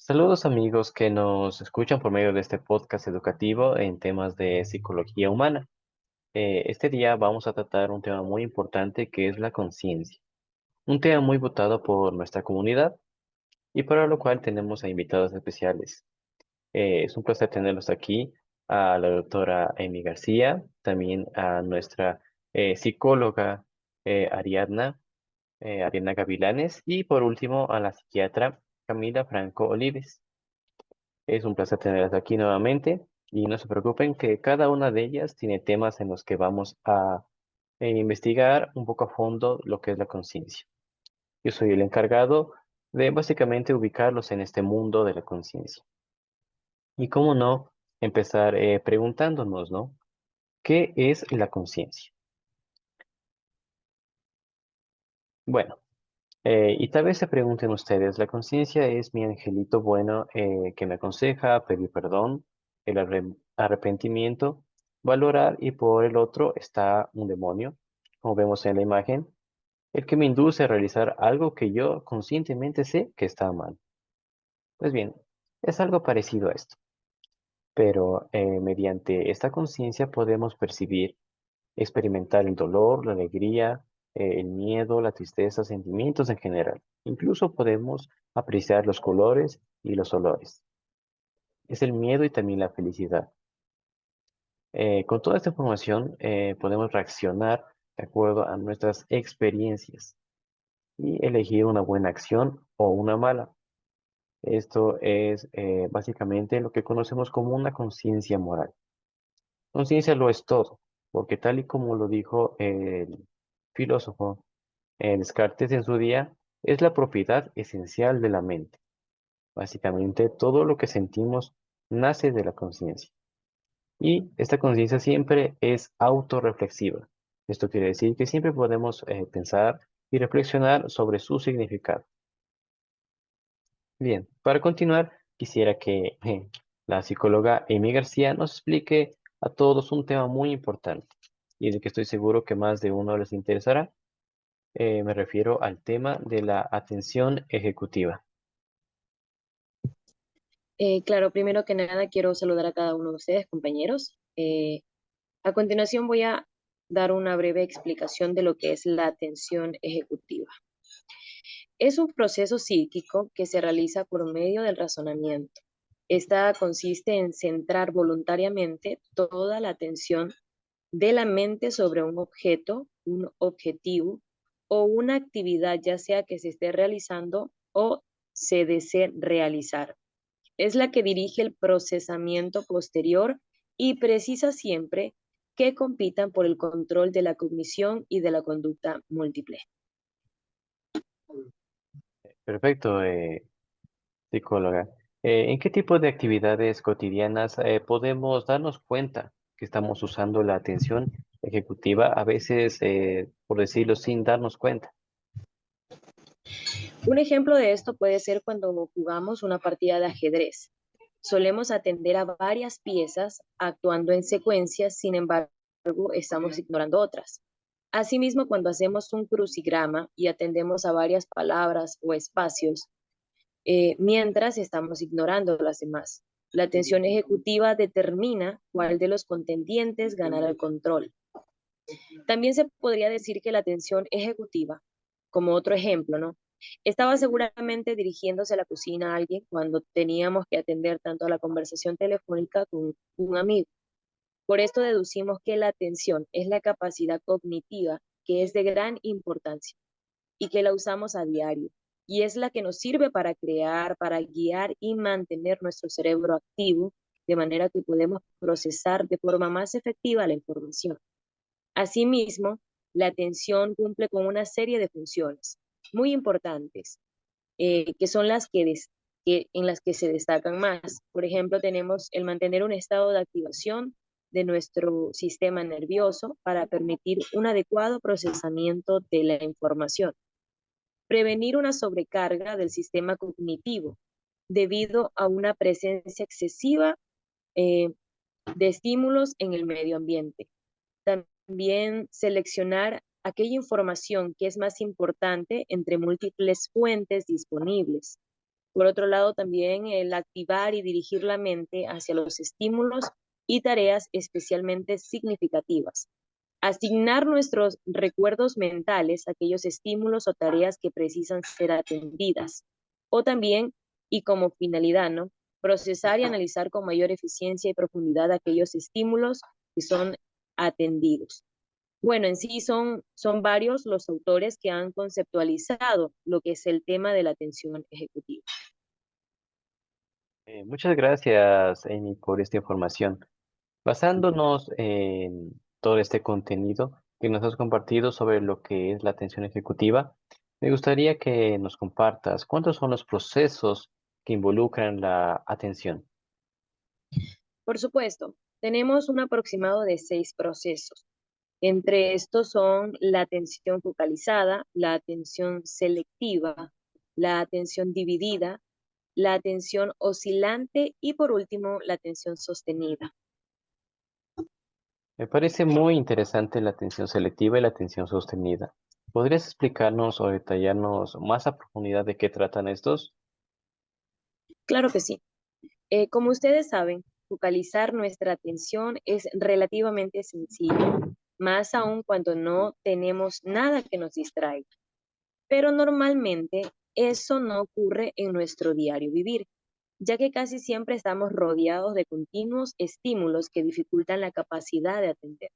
Saludos amigos que nos escuchan por medio de este podcast educativo en temas de psicología humana. Este día vamos a tratar un tema muy importante que es la conciencia, un tema muy votado por nuestra comunidad y para lo cual tenemos a invitados especiales. Es un placer tenerlos aquí, a la doctora Amy García, también a nuestra psicóloga Ariadna Gavilanes y por último a la psiquiatra Camila Franco Olives. Es un placer tenerlas aquí nuevamente y no se preocupen que cada una de ellas tiene temas en los que vamos a investigar un poco a fondo lo que es la conciencia. Yo soy el encargado de básicamente ubicarlos en este mundo de la conciencia. Y cómo no, empezar preguntándonos, ¿no? ¿Qué es la conciencia? Bueno, y tal vez se pregunten ustedes, ¿la conciencia es mi angelito bueno que me aconseja pedir perdón, el arrepentimiento, valorar y por el otro está un demonio, como vemos en la imagen, el que me induce a realizar algo que yo conscientemente sé que está mal? Pues bien, es algo parecido a esto, pero mediante esta conciencia podemos percibir, experimentar el dolor, la alegría, el miedo, la tristeza, sentimientos en general. Incluso podemos apreciar los colores y los olores. Es el miedo y también la felicidad. Con toda esta información podemos reaccionar de acuerdo a nuestras experiencias y elegir una buena acción o una mala. Esto es básicamente lo que conocemos como una conciencia moral. Conciencia lo es todo, porque tal y como lo dijo el filósofo Descartes en su día, es la propiedad esencial de la mente. Básicamente, todo lo que sentimos nace de la conciencia. Y esta conciencia siempre es autorreflexiva. Esto quiere decir que siempre podemos pensar y reflexionar sobre su significado. Bien, para continuar, quisiera que la psicóloga Amy García nos explique a todos un tema muy importante y del que estoy seguro que más de uno les interesará. Me refiero al tema de la atención ejecutiva. Claro, primero que nada quiero saludar a cada uno de ustedes, compañeros. A continuación voy a dar una breve explicación de lo que es la atención ejecutiva. Es un proceso psíquico que se realiza por medio del razonamiento. Esta consiste en centrar voluntariamente toda la atención de la mente sobre un objeto, un objetivo o una actividad, ya sea que se esté realizando o se desee realizar. Es la que dirige el procesamiento posterior y precisa siempre que compitan por el control de la cognición y de la conducta múltiple. Perfecto, psicóloga. ¿En qué tipo de actividades cotidianas podemos darnos cuenta que estamos usando la atención ejecutiva, a veces, por decirlo, sin darnos cuenta? Un ejemplo de esto puede ser cuando jugamos una partida de ajedrez. Solemos atender a varias piezas actuando en secuencias, sin embargo, estamos ignorando otras. Asimismo, cuando hacemos un crucigrama y atendemos a varias palabras o espacios, mientras estamos ignorando las demás. La atención ejecutiva determina cuál de los contendientes ganará el control. También se podría decir que la atención ejecutiva, como otro ejemplo, ¿no? Estaba seguramente dirigiéndose a la cocina a alguien cuando teníamos que atender tanto a la conversación telefónica con un amigo. Por esto deducimos que la atención es la capacidad cognitiva que es de gran importancia y que la usamos a diario. Y es la que nos sirve para crear, para guiar y mantener nuestro cerebro activo, de manera que podemos procesar de forma más efectiva la información. Asimismo, la atención cumple con una serie de funciones muy importantes, que son en las que se destacan más. Por ejemplo, tenemos el mantener un estado de activación de nuestro sistema nervioso para permitir un adecuado procesamiento de la información. Prevenir una sobrecarga del sistema cognitivo debido a una presencia excesiva eh, de estímulos en el medio ambiente. También seleccionar aquella información que es más importante entre múltiples fuentes disponibles. Por otro lado, también el activar y dirigir la mente hacia los estímulos y tareas especialmente significativas. Asignar nuestros recuerdos mentales a aquellos estímulos o tareas que precisan ser atendidas. O también, y como finalidad, ¿no? Procesar y analizar con mayor eficiencia y profundidad aquellos estímulos que son atendidos. Bueno, en sí son varios los autores que han conceptualizado lo que es el tema de la atención ejecutiva. Muchas gracias, Amy, por esta información. Basándonos en todo este contenido que nos has compartido sobre lo que es la atención ejecutiva, me gustaría que nos compartas cuántos son los procesos que involucran la atención. Por supuesto, tenemos un aproximado de 6 procesos. Entre estos son la atención focalizada, la atención selectiva, la atención dividida, la atención oscilante y por último la atención sostenida. Me parece muy interesante la atención selectiva y la atención sostenida. ¿Podrías explicarnos o detallarnos más a profundidad de qué tratan estos? Claro que sí. Como ustedes saben, focalizar nuestra atención es relativamente sencillo, más aún cuando no tenemos nada que nos distraiga. Pero normalmente eso no ocurre en nuestro diario vivir, ya que casi siempre estamos rodeados de continuos estímulos que dificultan la capacidad de atender.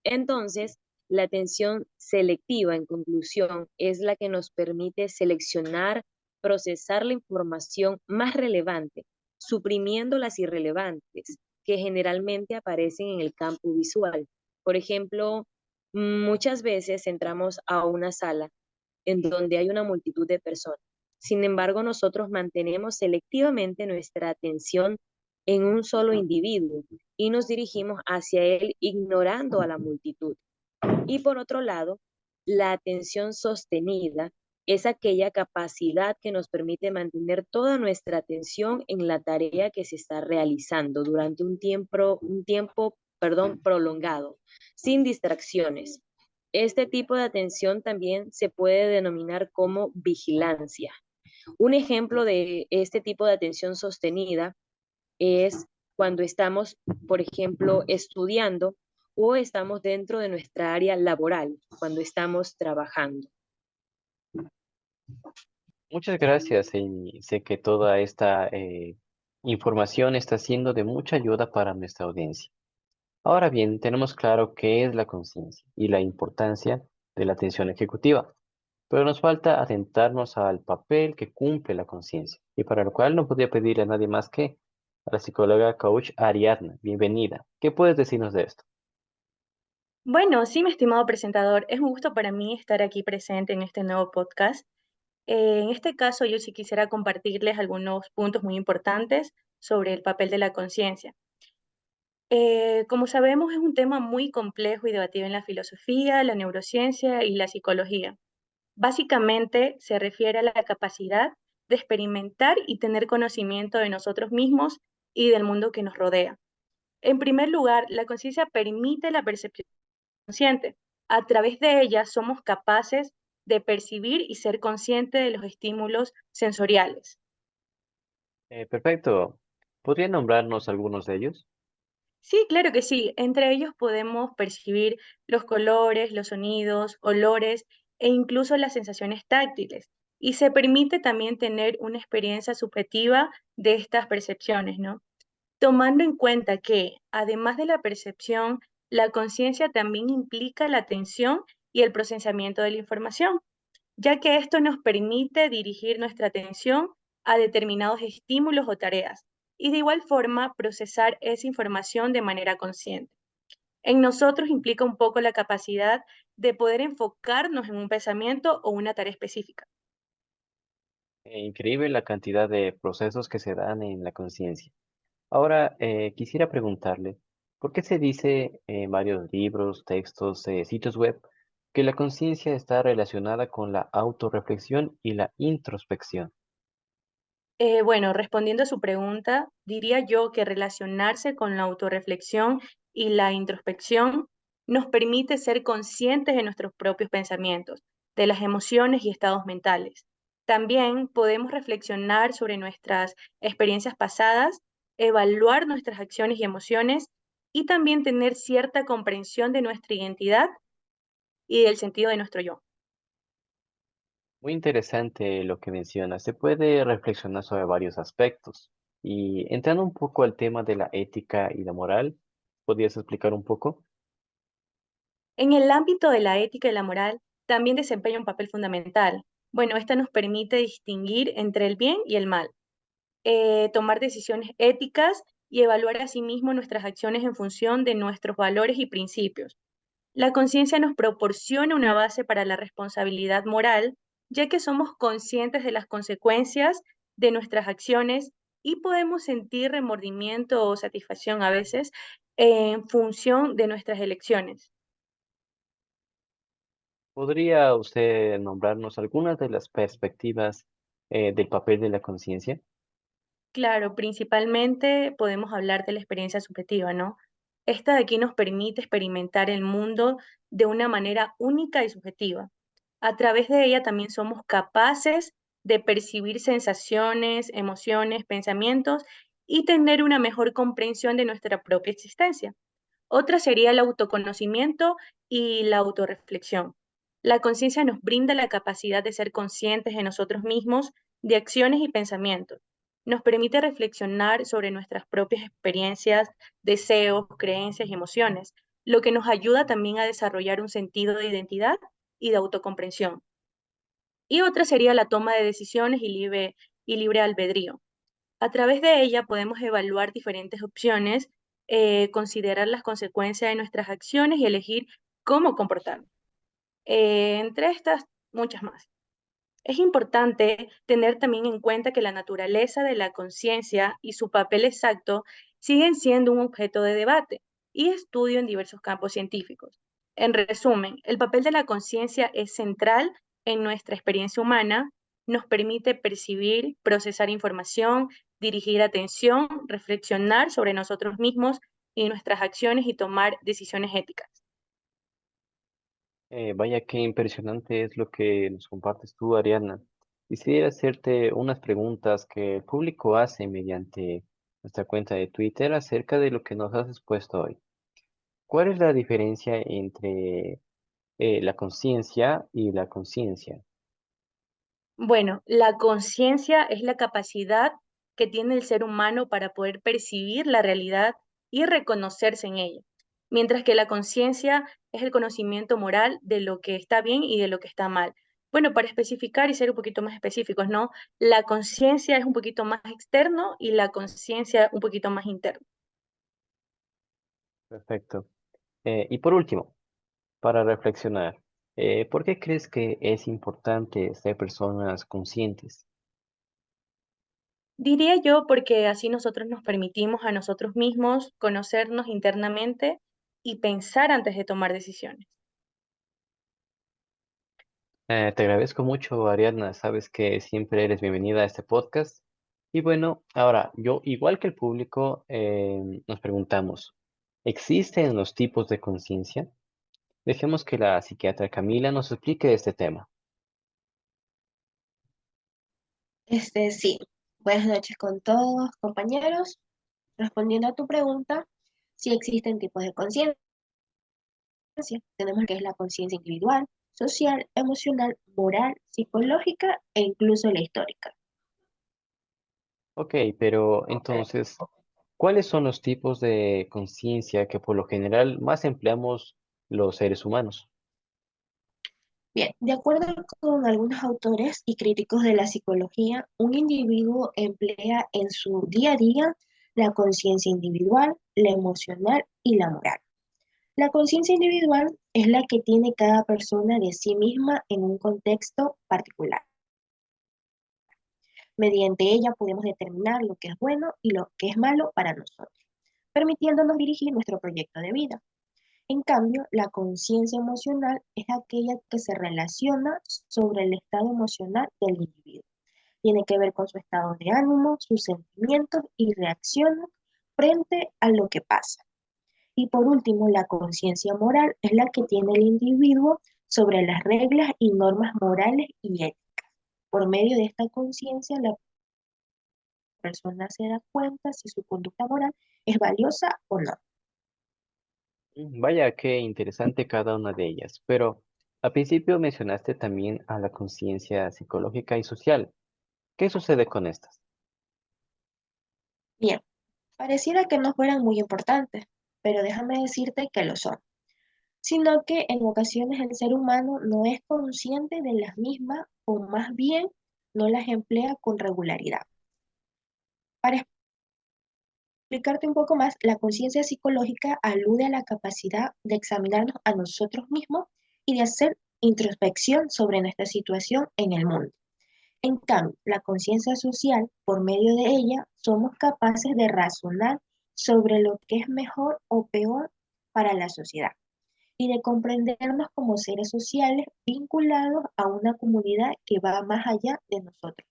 Entonces, la atención selectiva, en conclusión, es la que nos permite seleccionar, procesar la información más relevante, suprimiendo las irrelevantes, que generalmente aparecen en el campo visual. Por ejemplo, muchas veces entramos a una sala en donde hay una multitud de personas. Sin embargo, nosotros mantenemos selectivamente nuestra atención en un solo individuo y nos dirigimos hacia él ignorando a la multitud. Y por otro lado, la atención sostenida es aquella capacidad que nos permite mantener toda nuestra atención en la tarea que se está realizando durante un tiempo prolongado, sin distracciones. Este tipo de atención también se puede denominar como vigilancia. Un ejemplo de este tipo de atención sostenida es cuando estamos, por ejemplo, estudiando o estamos dentro de nuestra área laboral, cuando estamos trabajando. Muchas gracias, Amy. Sé que toda esta información está siendo de mucha ayuda para nuestra audiencia. Ahora bien, tenemos claro qué es la conciencia y la importancia de la atención ejecutiva, pero nos falta atentarnos al papel que cumple la conciencia, y para lo cual no podría pedirle a nadie más que a la psicóloga coach Ariadna. Bienvenida. ¿Qué puedes decirnos de esto? Bueno, sí, mi estimado presentador, es un gusto para mí estar aquí presente en este nuevo podcast. En este caso, yo sí quisiera compartirles algunos puntos muy importantes sobre el papel de la conciencia. Como sabemos, es un tema muy complejo y debatido en la filosofía, la neurociencia y la psicología. Básicamente, se refiere a la capacidad de experimentar y tener conocimiento de nosotros mismos y del mundo que nos rodea. En primer lugar, la conciencia permite la percepción consciente. A través de ella somos capaces de percibir y ser conscientes de los estímulos sensoriales. Perfecto. ¿Podría nombrarnos algunos de ellos? Sí, claro que sí. Entre ellos podemos percibir los colores, los sonidos, olores e incluso las sensaciones táctiles. Y se permite también tener una experiencia subjetiva de estas percepciones, ¿no? Tomando en cuenta que, además de la percepción, la conciencia también implica la atención y el procesamiento de la información, ya que esto nos permite dirigir nuestra atención a determinados estímulos o tareas y de igual forma procesar esa información de manera consciente. En nosotros implica un poco la capacidad de poder enfocarnos en un pensamiento o una tarea específica. Increíble la cantidad de procesos que se dan en la conciencia. Ahora, quisiera preguntarle, ¿por qué se dice en varios libros, textos, sitios web, que la conciencia está relacionada con la autorreflexión y la introspección? Bueno, respondiendo a su pregunta, diría yo que relacionarse con la autorreflexión y la introspección nos permite ser conscientes de nuestros propios pensamientos, de las emociones y estados mentales. También podemos reflexionar sobre nuestras experiencias pasadas, evaluar nuestras acciones y emociones y también tener cierta comprensión de nuestra identidad y del sentido de nuestro yo. Muy interesante lo que menciona. Se puede reflexionar sobre varios aspectos. Y entrando un poco al tema de la ética y la moral, ¿podrías explicar un poco? En el ámbito de la ética y la moral, también desempeña un papel fundamental. Bueno, esta nos permite distinguir entre el bien y el mal, tomar decisiones éticas y evaluar asimismo nuestras acciones en función de nuestros valores y principios. La conciencia nos proporciona una base para la responsabilidad moral, ya que somos conscientes de las consecuencias de nuestras acciones y podemos sentir remordimiento o satisfacción a veces en función de nuestras elecciones. ¿Podría usted nombrarnos algunas de las perspectivas del papel de la conciencia? Claro, principalmente podemos hablar de la experiencia subjetiva, ¿no? Esta de aquí nos permite experimentar el mundo de una manera única y subjetiva. A través de ella también somos capaces de percibir sensaciones, emociones, pensamientos y tener una mejor comprensión de nuestra propia existencia. Otra sería el autoconocimiento y la autorreflexión. La conciencia nos brinda la capacidad de ser conscientes de nosotros mismos, de acciones y pensamientos. Nos permite reflexionar sobre nuestras propias experiencias, deseos, creencias y emociones, lo que nos ayuda también a desarrollar un sentido de identidad y de autocomprensión. Y otra sería la toma de decisiones y libre albedrío. A través de ella podemos evaluar diferentes opciones, considerar las consecuencias de nuestras acciones y elegir cómo comportarnos. Entre estas, muchas más. Es importante tener también en cuenta que la naturaleza de la conciencia y su papel exacto siguen siendo un objeto de debate y estudio en diversos campos científicos. En resumen, el papel de la conciencia es central en nuestra experiencia humana, nos permite percibir, procesar información, dirigir atención, reflexionar sobre nosotros mismos y nuestras acciones y tomar decisiones éticas. Vaya qué impresionante es lo que nos compartes tú, Ariana. Quisiera hacerte unas preguntas que el público hace mediante nuestra cuenta de Twitter acerca de lo que nos has expuesto hoy. ¿Cuál es la diferencia entre la conciencia y la conciencia? Bueno, la conciencia es la capacidad que tiene el ser humano para poder percibir la realidad y reconocerse en ella, mientras que la conciencia es el conocimiento moral de lo que está bien y de lo que está mal. Bueno, para especificar y ser un poquito más específicos, ¿no? La conciencia es un poquito más externo y la conciencia un poquito más interno. Perfecto. Y por último, para reflexionar, ¿por qué crees que es importante ser personas conscientes? Diría yo porque así nosotros nos permitimos a nosotros mismos conocernos internamente y pensar antes de tomar decisiones. Te agradezco mucho, Ariadna. Sabes que siempre eres bienvenida a este podcast. Y bueno, ahora, yo, igual que el público, nos preguntamos, ¿existen los tipos de conciencia? Dejemos que la psiquiatra Camila nos explique este tema. Sí. Buenas noches con todos, compañeros. Respondiendo a tu pregunta, sí existen tipos de conciencia. Tenemos lo que es la conciencia individual, social, emocional, moral, psicológica e incluso la histórica. Ok, pero entonces, ¿cuáles son los tipos de conciencia que por lo general más empleamos los seres humanos? Bien, de acuerdo con algunos autores y críticos de la psicología, un individuo emplea en su día a día la conciencia individual, la emocional y la moral. La conciencia individual es la que tiene cada persona de sí misma en un contexto particular. Mediante ella podemos determinar lo que es bueno y lo que es malo para nosotros, permitiéndonos dirigir nuestro proyecto de vida. En cambio, la conciencia emocional es aquella que se relaciona sobre el estado emocional del individuo. Tiene que ver con su estado de ánimo, sus sentimientos y reacciones frente a lo que pasa. Y por último, la conciencia moral es la que tiene el individuo sobre las reglas y normas morales y éticas. Por medio de esta conciencia, la persona se da cuenta si su conducta moral es valiosa o no. Vaya, qué interesante cada una de ellas, pero al principio mencionaste también a la conciencia psicológica y social. ¿Qué sucede con estas? Bien, pareciera que no fueran muy importantes, pero déjame decirte que lo son, sino que en ocasiones el ser humano no es consciente de las mismas o más bien no las emplea con regularidad. Para explicarte un poco más, la conciencia psicológica alude a la capacidad de examinarnos a nosotros mismos y de hacer introspección sobre nuestra situación en el mundo. En cambio, la conciencia social, por medio de ella, somos capaces de razonar sobre lo que es mejor o peor para la sociedad y de comprendernos como seres sociales vinculados a una comunidad que va más allá de nosotros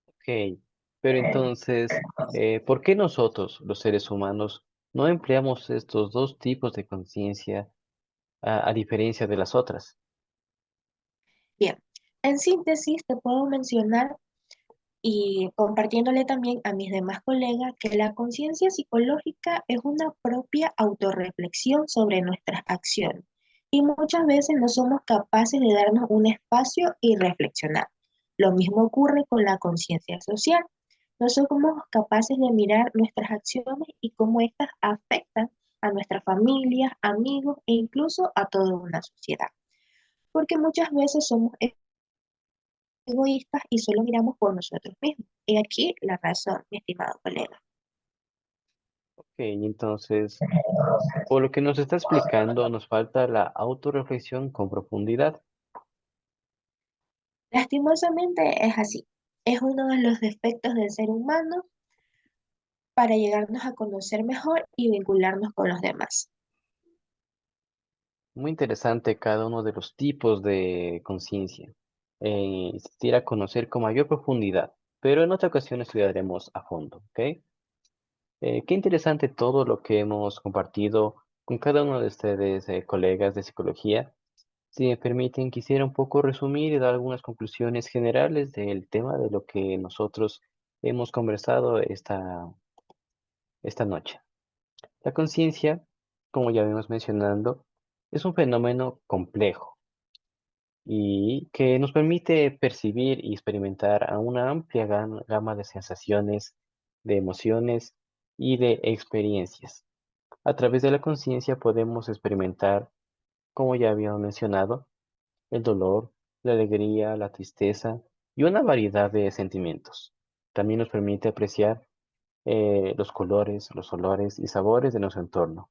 Ok, pero entonces, ¿por qué nosotros, los seres humanos, no empleamos estos dos tipos de conciencia a diferencia de las otras? Bien, en síntesis te puedo mencionar y compartiéndole también a mis demás colegas que la conciencia psicológica es una propia autorreflexión sobre nuestras acciones y muchas veces no somos capaces de darnos un espacio y reflexionar. Lo mismo ocurre con la conciencia social. No somos capaces de mirar nuestras acciones y cómo éstas afectan a nuestras familias, amigos e incluso a toda una sociedad. Porque muchas veces somos egoístas y solo miramos por nosotros mismos. Y aquí la razón, mi estimado colega. Ok, entonces, por lo que nos está explicando, nos falta la autorreflexión con profundidad. Lastimosamente es así. Es uno de los defectos del ser humano para llegarnos a conocer mejor y vincularnos con los demás. Muy interesante cada uno de los tipos de conciencia. Insistir a conocer con mayor profundidad, pero en otra ocasión estudiaremos a fondo, ¿ok? Qué interesante todo lo que hemos compartido con cada uno de ustedes, colegas de psicología. Si me permiten, quisiera un poco resumir y dar algunas conclusiones generales del tema de lo que nosotros hemos conversado esta noche. La conciencia, como ya vimos mencionando, es un fenómeno complejo y que nos permite percibir y experimentar a una amplia gama de sensaciones, de emociones y de experiencias. A través de la conciencia podemos experimentar, como ya habíamos mencionado, el dolor, la alegría, la tristeza y una variedad de sentimientos. También nos permite apreciar los colores, los olores y sabores de nuestro entorno.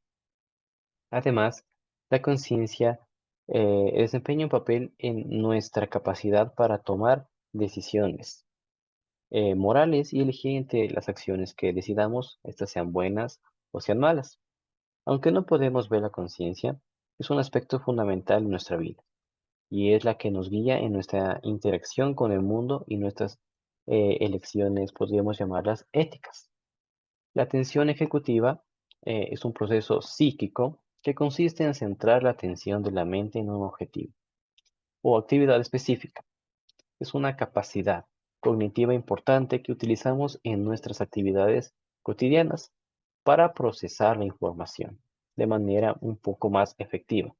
Además, la conciencia desempeña un papel en nuestra capacidad para tomar decisiones morales y elegir entre las acciones que decidamos, estas sean buenas o sean malas. Aunque no podemos ver la conciencia, es un aspecto fundamental en nuestra vida y es la que nos guía en nuestra interacción con el mundo y nuestras elecciones, podríamos llamarlas éticas. La atención ejecutiva es un proceso psíquico que consiste en centrar la atención de la mente en un objetivo o actividad específica. Es una capacidad cognitiva importante que utilizamos en nuestras actividades cotidianas para procesar la información de manera un poco más efectiva.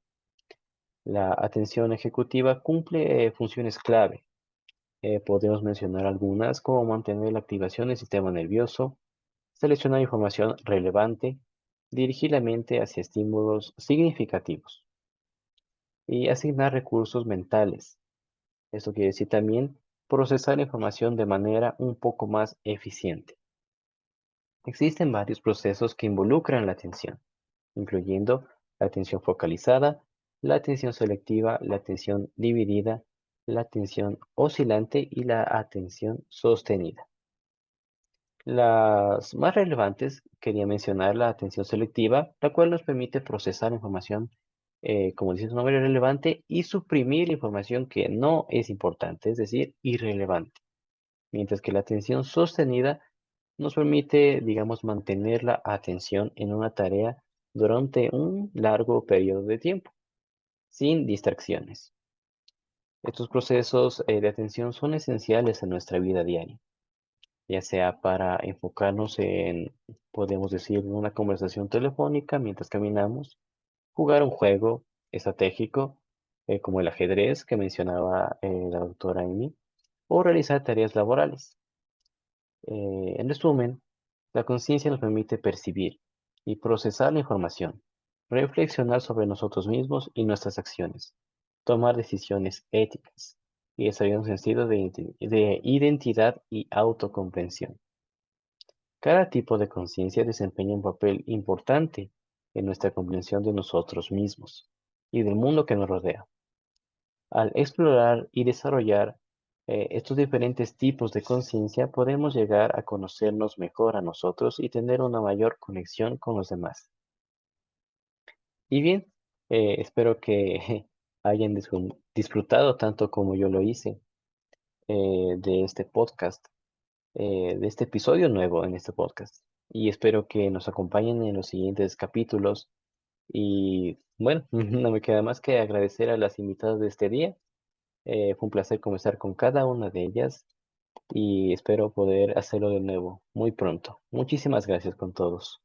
La atención ejecutiva cumple funciones clave. Podemos mencionar algunas como mantener la activación del sistema nervioso, seleccionar información relevante, dirigir la mente hacia estímulos significativos y asignar recursos mentales. Esto quiere decir también procesar la información de manera un poco más eficiente. Existen varios procesos que involucran la atención, incluyendo la atención focalizada, la atención selectiva, la atención dividida, la atención oscilante y la atención sostenida. Las más relevantes, quería mencionar la atención selectiva, la cual nos permite procesar información, como dice su nombre, relevante y suprimir la información que no es importante, es decir, irrelevante. Mientras que la atención sostenida nos permite, digamos, mantener la atención en una tarea durante un largo periodo de tiempo, sin distracciones. Estos procesos de atención son esenciales en nuestra vida diaria, ya sea para enfocarnos en, podemos decir, una conversación telefónica mientras caminamos, jugar un juego estratégico como el ajedrez que mencionaba la doctora Amy, o realizar tareas laborales. En resumen, la conciencia nos permite percibir y procesar la información, reflexionar sobre nosotros mismos y nuestras acciones, tomar decisiones éticas y desarrollar un sentido de identidad y autocomprensión. Cada tipo de conciencia desempeña un papel importante en nuestra comprensión de nosotros mismos y del mundo que nos rodea. Al explorar y desarrollar estos diferentes tipos de conciencia, podemos llegar a conocernos mejor a nosotros y tener una mayor conexión con los demás. Y bien, espero que hayan disfrutado tanto como yo lo hice de este podcast, de este episodio nuevo en este podcast. Y espero que nos acompañen en los siguientes capítulos. Y bueno, no me queda más que agradecer a las invitadas de este día. Fue un placer conversar con cada una de ellas y espero poder hacerlo de nuevo muy pronto. Muchísimas gracias con todos.